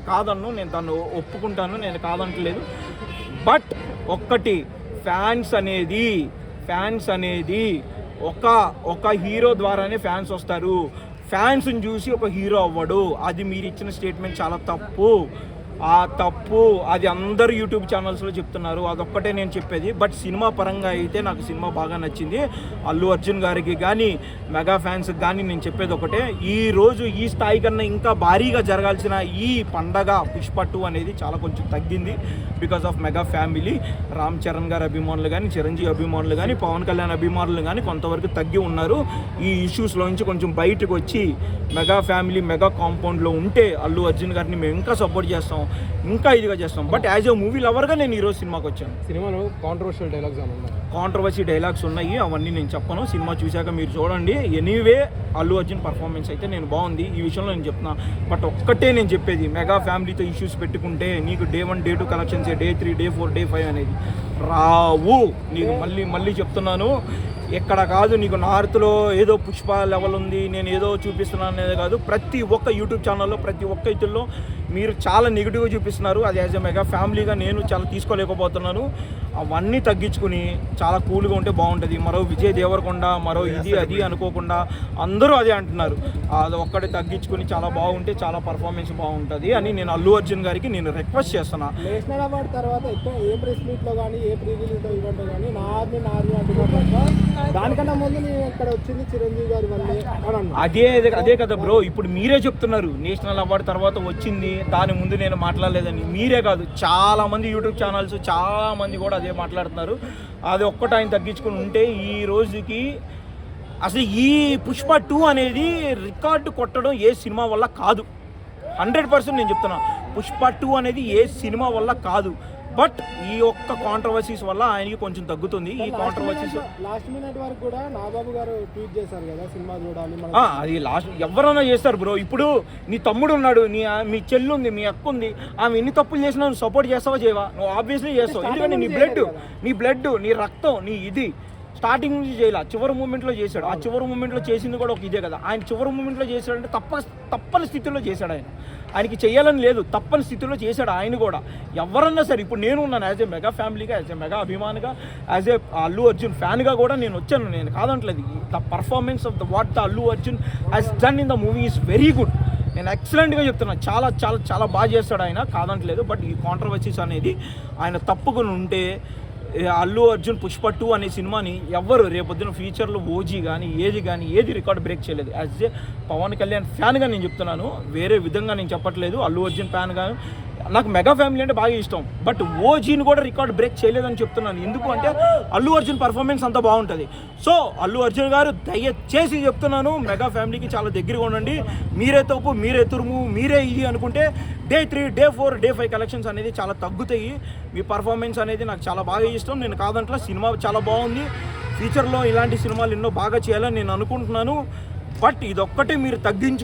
కాదన్ను, నేను తను ఒప్పుకుంటాను, నేను కాదంటలేదు. బట్ ఒక్కటి, ఫ్యాన్స్ అనేది ఒక హీరో ద్వారానే ఫ్యాన్స్ వస్తారు. ఫ్యాన్స్ని చూసి ఒక హీరో అవ్వడు. అది మీరు ఇచ్చిన స్టేట్మెంట్ చాలా తప్పు. ఆ తప్పు అది అందరు యూట్యూబ్ ఛానల్స్లో చెప్తున్నారు. అదొక్కటే నేను చెప్పేది. బట్ సినిమా పరంగా అయితే నాకు సినిమా బాగా నచ్చింది. అల్లు అర్జున్ గారికి కానీ మెగా ఫ్యాన్స్కి కానీ నేను చెప్పేది ఒకటే, ఈరోజు ఈ స్థాయి కన్నా ఇంకా భారీగా జరగాల్సిన ఈ పండగ పుష్ప 2 అనేది చాలా కొంచెం తగ్గింది because of mega family. Ram Charan గారి అభిమానులు కానీ, చిరంజీవి అభిమానులు కానీ, పవన్ కళ్యాణ్ అభిమానులు కానీ కొంతవరకు తగ్గి ఉన్నారు. ఈ ఇష్యూస్లో నుంచి కొంచెం బయటకు వచ్చి మెగా ఫ్యామిలీ మెగా కాంపౌండ్లో ఉంటే అల్లు అర్జున్ గారిని మేము ఇంకా సపోర్ట్ చేస్తాం, ఇంకా ఇదిగా చేస్తాం. బట్ యాజ్ ఎ మూవీ లవర్గా నేను ఈరోజు సినిమాకి వచ్చాను. సినిమాలో కాంట్రవర్సీ డైలాగ్స్ ఉన్నాయి, అవన్నీ నేను చెప్పను. సినిమా చూశాక మీరు చూడండి. ఎనీవే అల్లు అర్జున్ పర్ఫార్మెన్స్ అయితే నేను బాగుంది, ఈ విషయంలో నేను చెప్తున్నా. బట్ ఒక్కటే నేను చెప్పేది, మెగా ఫ్యామిలీతో ఇష్యూస్ పెట్టుకుంటే నీకు Day 1 Day 2 collections, Day 3 Day 4 Day 5 అనేది రావు. నీకు మళ్ళీ చెప్తున్నాను, ఎక్కడ కాదు నీకు నార్త్లో ఏదో పుష్ప లెవెల్ ఉంది, నేను ఏదో చూపిస్తున్నాను అనేది కాదు. ప్రతి ఒక్క యూట్యూబ్ ఛానల్లో ప్రతి ఒక్క ఇతుల్లో మీరు చాలా నెగిటివ్గా చూపిస్తున్నారు. అది యాజ్ ఎ మెగా ఫ్యామిలీగా నేను చాలా తీసుకోలేకపోతున్నాను. అవన్నీ తగ్గించుకుని చాలా కూల్గా ఉంటే బాగుంటుంది. మరో విజయ్ దేవరకొండ, మరో ఇది అది అనుకోకుండా అందరూ అదే అంటున్నారు. అది ఒక్కటి తగ్గించుకుని చాలా బాగుంటే చాలా పర్ఫార్మెన్స్ బాగుంటుంది అని నేను అల్లు అర్జున్ గారికి నేను రిక్వెస్ట్ చేస్తున్నా. నేషనల్ అవార్డు తర్వాత ఎక్కువ ఏ ప్రెస్ మీట్లో కానీ ఏ ప్రీ రిలీజ్లో ఈవెంట్ కానీ నార్మీ అంటున్నారు. దానికన్నా ముందు నేను ఇక్కడ వచ్చింది చిరంజీవి గారి వల్లే. అదే కదా బ్రో, ఇప్పుడు మీరే చెప్తున్నారు నేషనల్ అవార్డు తర్వాత వచ్చింది, దాని ముందు నేను మాట్లాడలేదని. మీరే కాదు, చాలా మంది యూట్యూబ్ ఛానల్స్ చాలా మంది కూడా అదే మాట్లాడుతున్నారు. అది ఒక్కటి ఆయన తగ్గించుకుని ఉంటే ఈ రోజుకి అసలు ఈ పుష్ప 2 అనేది రికార్డు కొట్టడం ఏ సినిమా వల్ల కాదు. 100% నేను చెప్తున్నా, పుష్ప 2 అనేది ఏ సినిమా వల్ల కాదు. బట్ ఈ ఒక్క కాంట్రవర్సీస్ వల్ల ఆయనకి కొంచెం తగ్గుతుంది. ఈ కాంట్రవర్సీస్ లాస్ట్ మినిట్ వరకు కూడా నాబాబు గారు ట్వీట్ చేశారు కదా, సినిమా చూడాలి. అది లాస్ట్ ఎవరైనా చేస్తారు బ్రో. ఇప్పుడు నీ తమ్ముడు ఉన్నాడు, మీ చెల్లి ఉంది, మీ అక్క ఉంది, ఆమె ఎన్ని తప్పులు చేసినా నువ్వు సపోర్ట్ చేస్తావా చేయవా? నువ్వు ఆబ్వియస్లీ చేస్తావు. ఎందుకంటే నీ బ్లడ్ నీ రక్తం నీ ఇది స్టార్టింగ్ నుంచి చేయాలి, చివరి మూమెంట్లో చేశాడు. ఆ చివరి మూమెంట్లో చేసింది కూడా ఒక ఇదే కదా. ఆయన చివరి మూమెంట్లో చేశాడంటే తప్పని స్థితిలో చేశాడు. ఆయనకి చేయాలని లేదు, తప్పని స్థితిలో చేశాడు ఆయన కూడా. ఎవరన్నా సరే, ఇప్పుడు నేను ఉన్నాను యాజ్ ఏ మెగా ఫ్యామిలీగా, యాజ్ ఏ మెగా అభిమానిగా, యాజ్ ఏ అల్లు అర్జున్ ఫ్యాన్గా కూడా నేను వచ్చాను. నేను కాదంటలేదు. The performance of what the Allu Arjun has done in the movie is very good. నేను ఎక్సలెంట్గా చెప్తున్నాను. చాలా చాలా చాలా బాగా చేస్తాడు ఆయన, కాదంటలేదు. బట్ ఈ కాంట్రవర్సీస్ అనేది ఆయన తప్పుకుని ఉంటే అల్లు అర్జున్ పుష్ప 2 అనే సినిమాని ఎవ్వరు రేపొద్దున ఫ్యూచర్లో ఓజీ కానీ ఏది రికార్డ్ బ్రేక్ చేయలేదు. యాజ్ ఏ పవన్ కళ్యాణ్ ఫ్యాన్గా నేను చెప్తున్నాను, వేరే విధంగా నేను చెప్పట్లేదు. అల్లు అర్జున్ ఫ్యాన్గా నాకు మెగా ఫ్యామిలీ అంటే బాగా ఇష్టం. బట్ ఓజీని కూడా రికార్డ్ బ్రేక్ చేయలేదని చెప్తున్నాను. ఎందుకు అంటే అల్లు అర్జున్ పర్ఫార్మెన్స్ అంతా బాగుంటుంది. సో అల్లు అర్జున్ గారు దయచేసి చెప్తున్నాను, మెగా ఫ్యామిలీకి చాలా దగ్గరగా ఉండండి. మీరే తప్పు, మీరే తురుము, మీరే ఇది అనుకుంటే Day 3 Day 4 Day 5 కలెక్షన్స్ అనేది చాలా తగ్గుతాయి. మీ పర్ఫార్మెన్స్ అనేది నాకు చాలా బాగా ఇష్టం. నేను కాదంట్లా, సినిమా చాలా బాగుంది. ఫ్యూచర్లో ఇలాంటి సినిమాలు ఎన్నో బాగా చేయాలని నేను అనుకుంటున్నాను. బట్ ఇదొక్కటే మీరు తగ్గించు